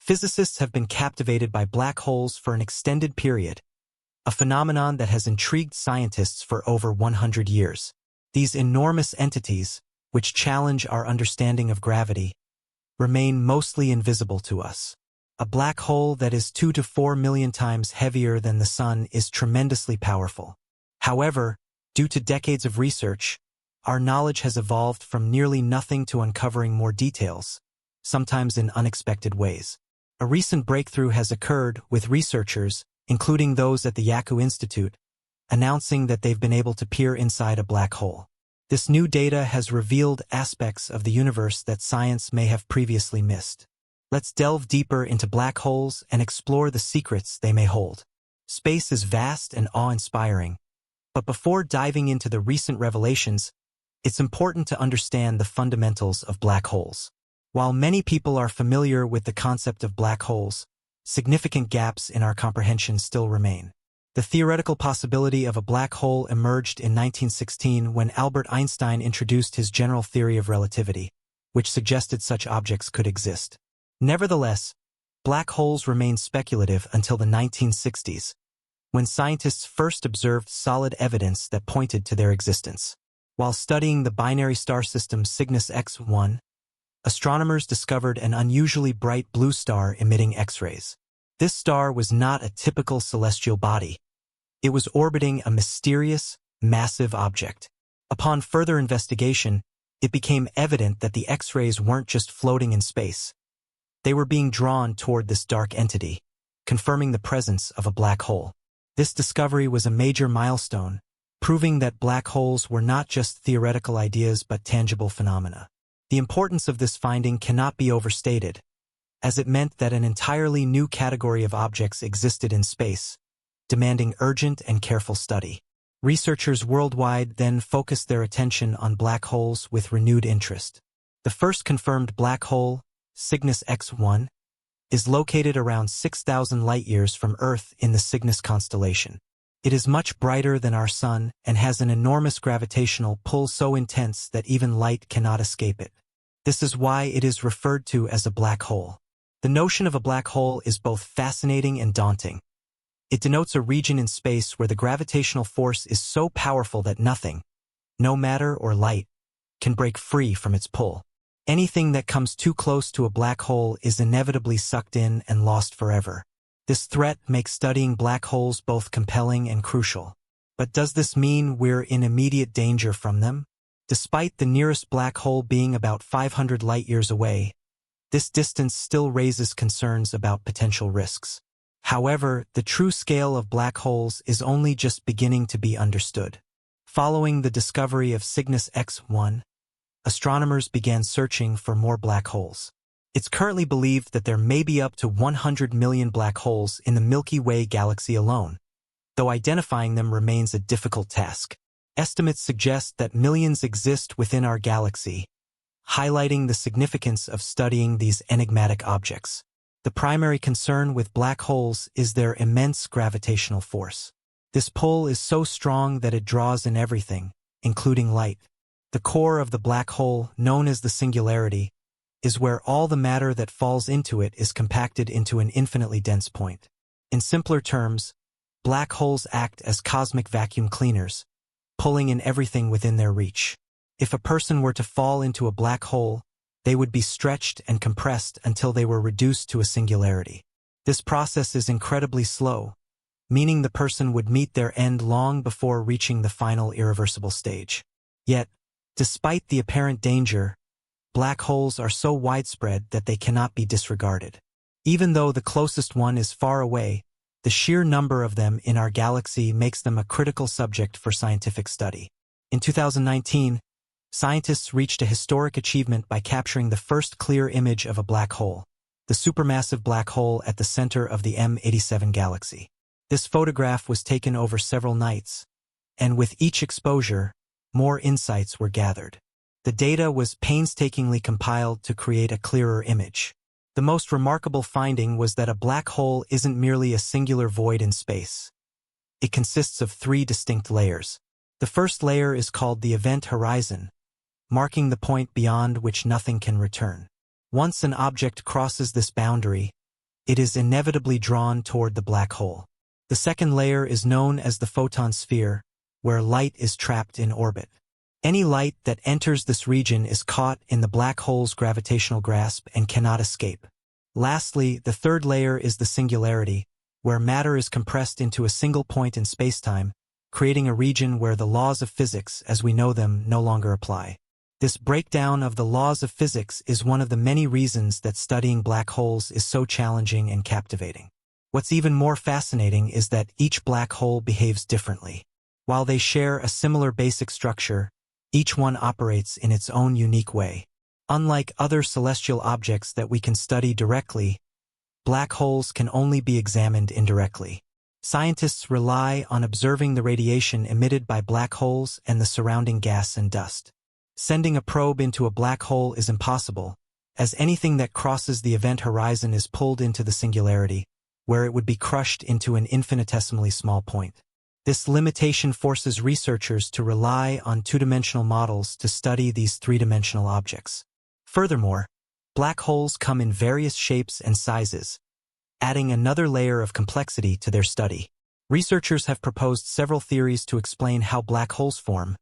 Physicists have been captivated by black holes for an extended period, a phenomenon that has intrigued scientists for over 100 years. These enormous entities, which challenge our understanding of gravity, remain mostly invisible to us. A black hole that is 2 to 4 million times heavier than the Sun is tremendously powerful. However, due to decades of research, our knowledge has evolved from nearly nothing to uncovering more details, sometimes in unexpected ways. A recent breakthrough has occurred with researchers, including those at the Kaku Institute, announcing that they've been able to peer inside a black hole. This new data has revealed aspects of the universe that science may have previously missed. Let's delve deeper into black holes and explore the secrets they may hold. Space is vast and awe-inspiring, but before diving into the recent revelations, it's important to understand the fundamentals of black holes. While many people are familiar with the concept of black holes, significant gaps in our comprehension still remain. The theoretical possibility of a black hole emerged in 1916 when Albert Einstein introduced his general theory of relativity, which suggested such objects could exist. Nevertheless, black holes remained speculative until the 1960s, when scientists first observed solid evidence that pointed to their existence. While studying the binary star system Cygnus X1, astronomers discovered an unusually bright blue star emitting X-rays. This star was not a typical celestial body. It was orbiting a mysterious, massive object. Upon further investigation, it became evident that the X-rays weren't just floating in space. They were being drawn toward this dark entity, confirming the presence of a black hole. This discovery was a major milestone, proving that black holes were not just theoretical ideas but tangible phenomena. The importance of this finding cannot be overstated, as it meant that an entirely new category of objects existed in space, demanding urgent and careful study. Researchers worldwide then focused their attention on black holes with renewed interest. The first confirmed black hole, Cygnus X1, is located around 6,000 light-years from Earth in the Cygnus constellation. It is much brighter than our Sun and has an enormous gravitational pull so intense that even light cannot escape it. This is why it is referred to as a black hole. The notion of a black hole is both fascinating and daunting. It denotes a region in space where the gravitational force is so powerful that nothing, no matter or light, can break free from its pull. Anything that comes too close to a black hole is inevitably sucked in and lost forever. This threat makes studying black holes both compelling and crucial. But does this mean we're in immediate danger from them? Despite the nearest black hole being about 500 light-years away, this distance still raises concerns about potential risks. However, the true scale of black holes is only just beginning to be understood. Following the discovery of Cygnus X1, astronomers began searching for more black holes. It's currently believed that there may be up to 100 million black holes in the Milky Way galaxy alone, though identifying them remains a difficult task. Estimates suggest that millions exist within our galaxy, highlighting the significance of studying these enigmatic objects. The primary concern with black holes is their immense gravitational force. This pull is so strong that it draws in everything, including light. The core of the black hole, known as the singularity, is where all the matter that falls into it is compacted into an infinitely dense point. In simpler terms, black holes act as cosmic vacuum cleaners, pulling in everything within their reach. If a person were to fall into a black hole, they would be stretched and compressed until they were reduced to a singularity. This process is incredibly slow, meaning the person would meet their end long before reaching the final irreversible stage. Yet, despite the apparent danger, black holes are so widespread that they cannot be disregarded. Even though the closest one is far away, the sheer number of them in our galaxy makes them a critical subject for scientific study. In 2019, scientists reached a historic achievement by capturing the first clear image of a black hole, the supermassive black hole at the center of the M87 galaxy. This photograph was taken over several nights, and with each exposure, more insights were gathered. The data was painstakingly compiled to create a clearer image. The most remarkable finding was that a black hole isn't merely a singular void in space. It consists of 3 distinct layers. The first layer is called the event horizon, marking the point beyond which nothing can return. Once an object crosses this boundary, it is inevitably drawn toward the black hole. The second layer is known as the photon sphere, where light is trapped in orbit. Any light that enters this region is caught in the black hole's gravitational grasp and cannot escape. Lastly, the third layer is the singularity, where matter is compressed into a single point in spacetime, creating a region where the laws of physics as we know them no longer apply. This breakdown of the laws of physics is one of the many reasons that studying black holes is so challenging and captivating. What's even more fascinating is that each black hole behaves differently. While they share a similar basic structure, each one operates in its own unique way. Unlike other celestial objects that we can study directly, black holes can only be examined indirectly. Scientists rely on observing the radiation emitted by black holes and the surrounding gas and dust. Sending a probe into a black hole is impossible, as anything that crosses the event horizon is pulled into the singularity, where it would be crushed into an infinitesimally small point. This limitation forces researchers to rely on two-dimensional models to study these three-dimensional objects. Furthermore, black holes come in various shapes and sizes, adding another layer of complexity to their study. Researchers have proposed several theories to explain how black holes form,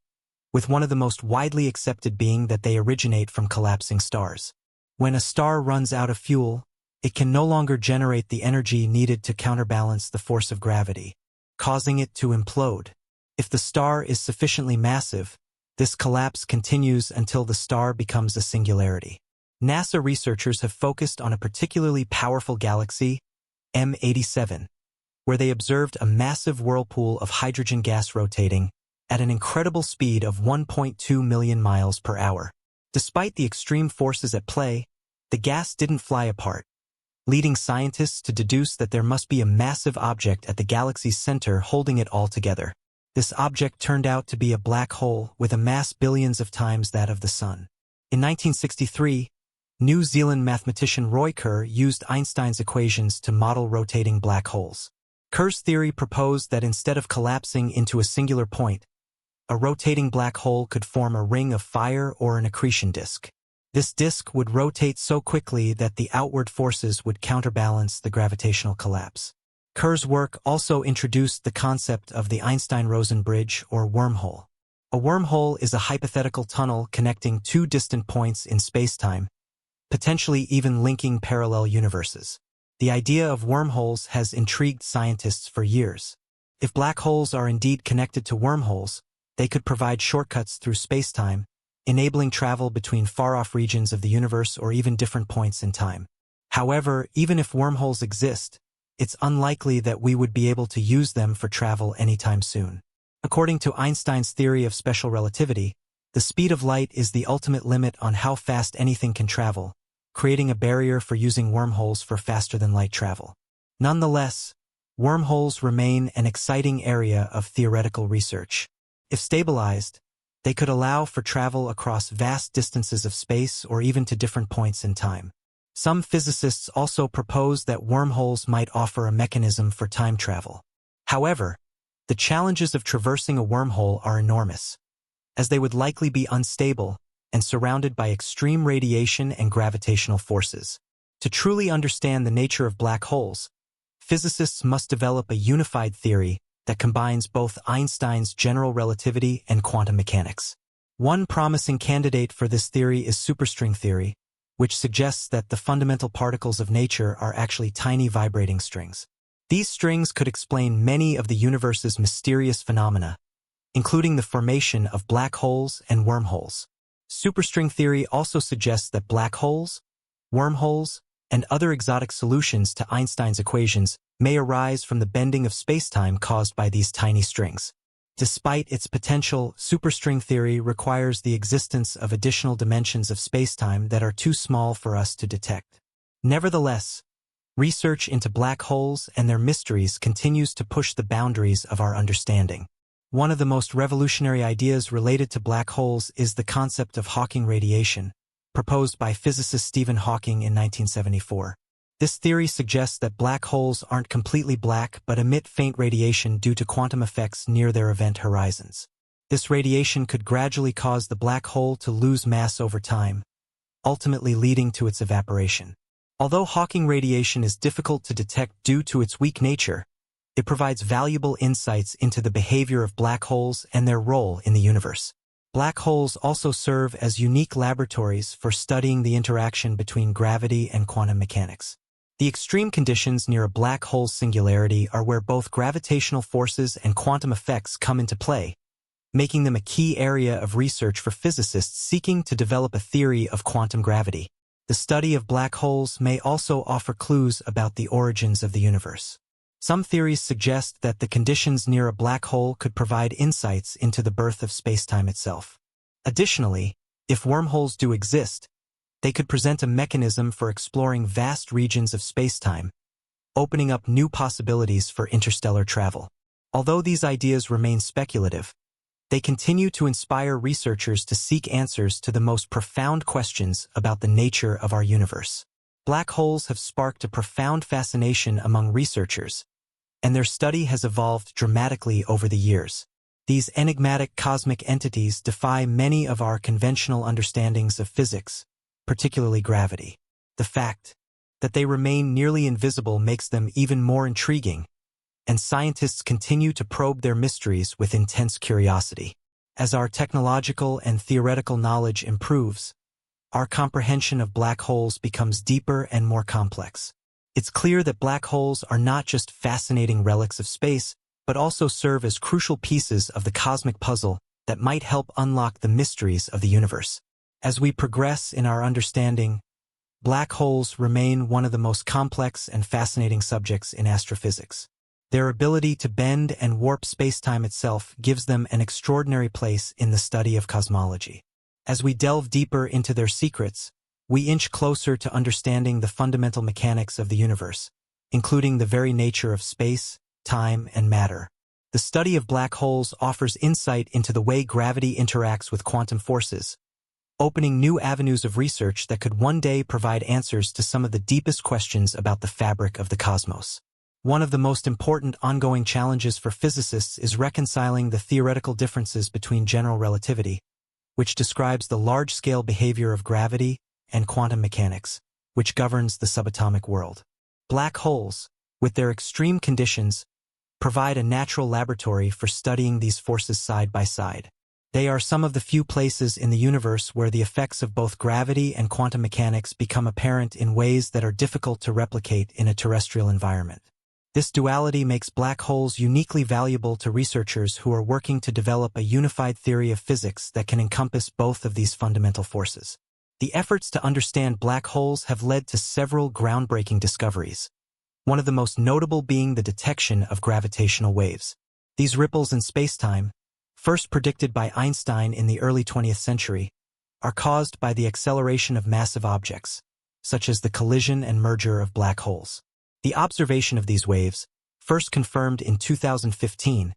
with one of the most widely accepted being that they originate from collapsing stars. When a star runs out of fuel, it can no longer generate the energy needed to counterbalance the force of gravity, causing it to implode. If the star is sufficiently massive, this collapse continues until the star becomes a singularity. NASA researchers have focused on a particularly powerful galaxy, M87, where they observed a massive whirlpool of hydrogen gas rotating at an incredible speed of 1.2 million miles per hour. Despite the extreme forces at play, the gas didn't fly apart, leading scientists to deduce that there must be a massive object at the galaxy's center holding it all together. This object turned out to be a black hole with a mass billions of times that of the Sun. In 1963, New Zealand mathematician Roy Kerr used Einstein's equations to model rotating black holes. Kerr's theory proposed that instead of collapsing into a singular point, a rotating black hole could form a ring of fire or an accretion disk. This disk would rotate so quickly that the outward forces would counterbalance the gravitational collapse. Kerr's work also introduced the concept of the Einstein-Rosen bridge or wormhole. A wormhole is a hypothetical tunnel connecting two distant points in spacetime, potentially even linking parallel universes. The idea of wormholes has intrigued scientists for years. If black holes are indeed connected to wormholes, they could provide shortcuts through spacetime, enabling travel between far-off regions of the universe or even different points in time. However, even if wormholes exist, it's unlikely that we would be able to use them for travel anytime soon. According to Einstein's theory of special relativity, the speed of light is the ultimate limit on how fast anything can travel, creating a barrier for using wormholes for faster-than-light travel. Nonetheless, wormholes remain an exciting area of theoretical research. If stabilized, they could allow for travel across vast distances of space or even to different points in time. Some physicists also propose that wormholes might offer a mechanism for time travel. However, the challenges of traversing a wormhole are enormous, as they would likely be unstable and surrounded by extreme radiation and gravitational forces. To truly understand the nature of black holes, physicists must develop a unified theory that combines both Einstein's general relativity and quantum mechanics. One promising candidate for this theory is superstring theory, which suggests that the fundamental particles of nature are actually tiny vibrating strings. These strings could explain many of the universe's mysterious phenomena, including the formation of black holes and wormholes. Superstring theory also suggests that black holes, wormholes, and other exotic solutions to Einstein's equations may arise from the bending of spacetime caused by these tiny strings. Despite its potential, superstring theory requires the existence of additional dimensions of spacetime that are too small for us to detect. Nevertheless, research into black holes and their mysteries continues to push the boundaries of our understanding. One of the most revolutionary ideas related to black holes is the concept of Hawking radiation, proposed by physicist Stephen Hawking in 1974. This theory suggests that black holes aren't completely black but emit faint radiation due to quantum effects near their event horizons. This radiation could gradually cause the black hole to lose mass over time, ultimately leading to its evaporation. Although Hawking radiation is difficult to detect due to its weak nature, it provides valuable insights into the behavior of black holes and their role in the universe. Black holes also serve as unique laboratories for studying the interaction between gravity and quantum mechanics. The extreme conditions near a black hole's singularity are where both gravitational forces and quantum effects come into play, making them a key area of research for physicists seeking to develop a theory of quantum gravity. The study of black holes may also offer clues about the origins of the universe. Some theories suggest that the conditions near a black hole could provide insights into the birth of spacetime itself. Additionally, if wormholes do exist, they could present a mechanism for exploring vast regions of spacetime, opening up new possibilities for interstellar travel. Although these ideas remain speculative, they continue to inspire researchers to seek answers to the most profound questions about the nature of our universe. Black holes have sparked a profound fascination among researchers, and their study has evolved dramatically over the years. These enigmatic cosmic entities defy many of our conventional understandings of physics, particularly gravity. The fact that they remain nearly invisible makes them even more intriguing, and scientists continue to probe their mysteries with intense curiosity. As our technological and theoretical knowledge improves, our comprehension of black holes becomes deeper and more complex. It's clear that black holes are not just fascinating relics of space, but also serve as crucial pieces of the cosmic puzzle that might help unlock the mysteries of the universe. As we progress in our understanding, black holes remain one of the most complex and fascinating subjects in astrophysics. Their ability to bend and warp spacetime itself gives them an extraordinary place in the study of cosmology. As we delve deeper into their secrets, we inch closer to understanding the fundamental mechanics of the universe, including the very nature of space, time, and matter. The study of black holes offers insight into the way gravity interacts with quantum forces, opening new avenues of research that could one day provide answers to some of the deepest questions about the fabric of the cosmos. One of the most important ongoing challenges for physicists is reconciling the theoretical differences between general relativity, which describes the large-scale behavior of gravity, and quantum mechanics, which governs the subatomic world. Black holes, with their extreme conditions, provide a natural laboratory for studying these forces side by side. They are some of the few places in the universe where the effects of both gravity and quantum mechanics become apparent in ways that are difficult to replicate in a terrestrial environment. This duality makes black holes uniquely valuable to researchers who are working to develop a unified theory of physics that can encompass both of these fundamental forces. The efforts to understand black holes have led to several groundbreaking discoveries, one of the most notable being the detection of gravitational waves. These ripples in spacetime, first predicted by Einstein in the early 20th century, are caused by the acceleration of massive objects, such as the collision and merger of black holes. The observation of these waves, first confirmed in 2015,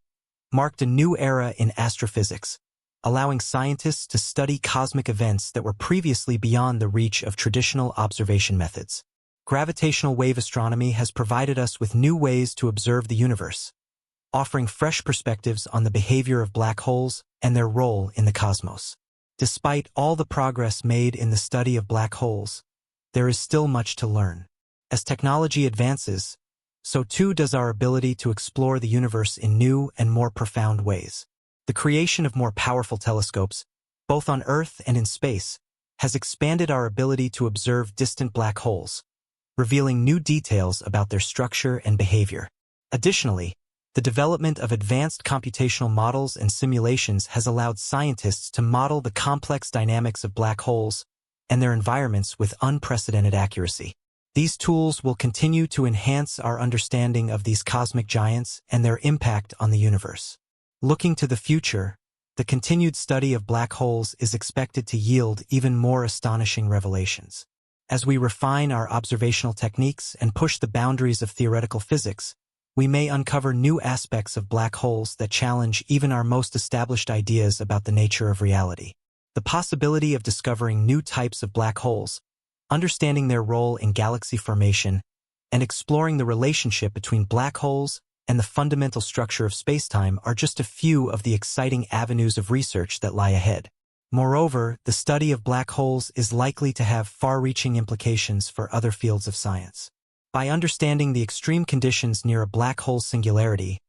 marked a new era in astrophysics, allowing scientists to study cosmic events that were previously beyond the reach of traditional observation methods. Gravitational wave astronomy has provided us with new ways to observe the universe, offering fresh perspectives on the behavior of black holes and their role in the cosmos. Despite all the progress made in the study of black holes, there is still much to learn. As technology advances, so too does our ability to explore the universe in new and more profound ways. The creation of more powerful telescopes, both on Earth and in space, has expanded our ability to observe distant black holes, revealing new details about their structure and behavior. Additionally, the development of advanced computational models and simulations has allowed scientists to model the complex dynamics of black holes and their environments with unprecedented accuracy. These tools will continue to enhance our understanding of these cosmic giants and their impact on the universe. Looking to the future, the continued study of black holes is expected to yield even more astonishing revelations. As we refine our observational techniques and push the boundaries of theoretical physics, we may uncover new aspects of black holes that challenge even our most established ideas about the nature of reality. The possibility of discovering new types of black holes, understanding their role in galaxy formation, and exploring the relationship between black holes and the fundamental structure of spacetime are just a few of the exciting avenues of research that lie ahead. Moreover, the study of black holes is likely to have far-reaching implications for other fields of science. By understanding the extreme conditions near a black hole singularity,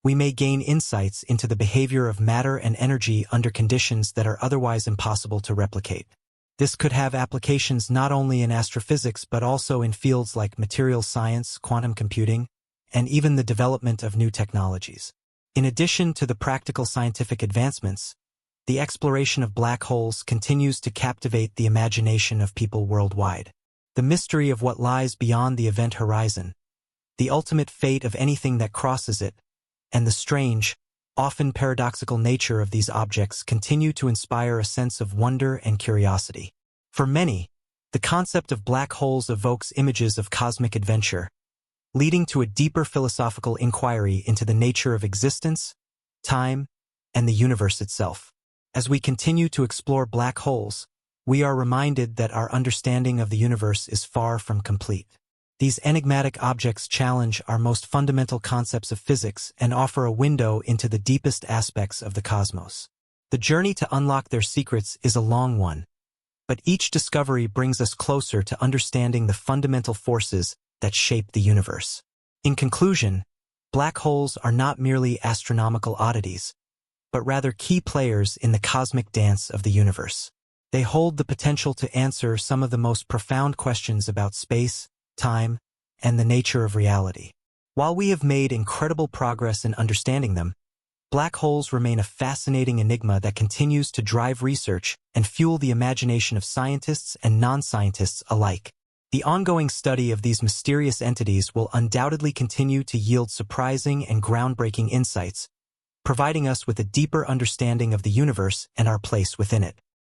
we may gain insights into the behavior of matter and energy under conditions that are otherwise impossible to replicate. This could have applications not only in astrophysics but also in fields like materials science, quantum computing, and even the development of new technologies. In addition to the practical scientific advancements, the exploration of black holes continues to captivate the imagination of people worldwide. The mystery of what lies beyond the event horizon, the ultimate fate of anything that crosses it, and the strange, often paradoxical nature of these objects continue to inspire a sense of wonder and curiosity. For many, the concept of black holes evokes images of cosmic adventure, leading to a deeper philosophical inquiry into the nature of existence, time, and the universe itself. As we continue to explore black holes, we are reminded that our understanding of the universe is far from complete. These enigmatic objects challenge our most fundamental concepts of physics and offer a window into the deepest aspects of the cosmos. The journey to unlock their secrets is a long one, but each discovery brings us closer to understanding the fundamental forces that shape the universe. In conclusion, black holes are not merely astronomical oddities, but rather key players in the cosmic dance of the universe. They hold the potential to answer some of the most profound questions about space, time, and the nature of reality. While we have made incredible progress in understanding them, black holes remain a fascinating enigma that continues to drive research and fuel the imagination of scientists and non-scientists alike. The ongoing study of these mysterious entities will undoubtedly continue to yield surprising and groundbreaking insights, providing us with a deeper understanding of the universe and our place within it.